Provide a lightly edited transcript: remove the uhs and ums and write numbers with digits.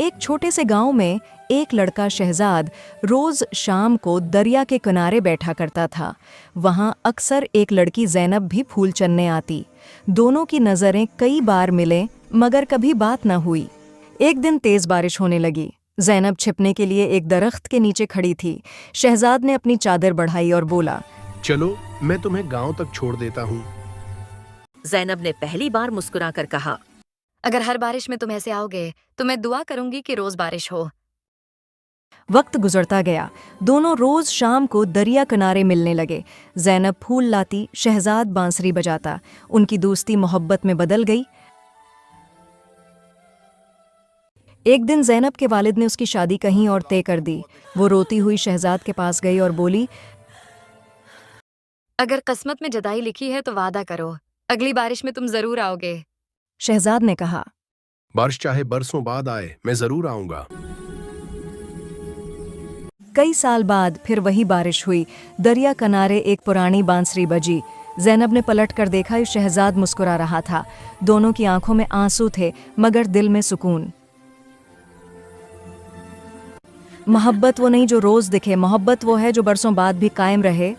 एक छोटे से गांव में एक लड़का शहजाद रोज शाम को दरिया के किनारे बैठा करता था। वहां अक्सर एक लड़की ज़ैनब भी फूल चनने आती। दोनों की नज़रें कई बार मिले मगर कभी बात न हुई। एक दिन तेज बारिश होने लगी। ज़ैनब छिपने के लिए एक दरख्त के नीचे खड़ी थी। शहजाद ने अपनी चादर बढ़ाई और बोला, चलो मैं तुम्हें गांव तक छोड़ देता हूँ। ज़ैनब ने पहली बार मुस्कुराकर कहा, अगर हर बारिश में तुम ऐसे आओगे तो मैं दुआ करूंगी कि रोज बारिश हो। वक्त गुजरता गया। दोनों रोज शाम को दरिया किनारे मिलने लगे। ज़ैनब फूल लाती, शहजाद बांसुरी बजाता। उनकी दोस्ती मोहब्बत में बदल गई। एक दिन ज़ैनब के वालिद ने उसकी शादी कहीं और तय कर दी। वो रोती हुई शहजाद के पास गई और बोली, अगर किस्मत में जुदाई लिखी है तो वादा करो, अगली बारिश में तुम जरूर आओगे। शहजाद ने कहा, बारिश चाहे बरसों बाद आए, मैं जरूर आऊंगा। कई साल बाद फिर वही बारिश हुई। दरिया किनारे एक पुरानी बांसुरी बजी। ज़ैनब ने पलट कर देखा, शहजाद मुस्कुरा रहा था। दोनों की आंखों में आंसू थे मगर दिल में सुकून। मोहब्बत वो नहीं जो रोज दिखे, मोहब्बत वो है जो बरसों बाद भी कायम रहे।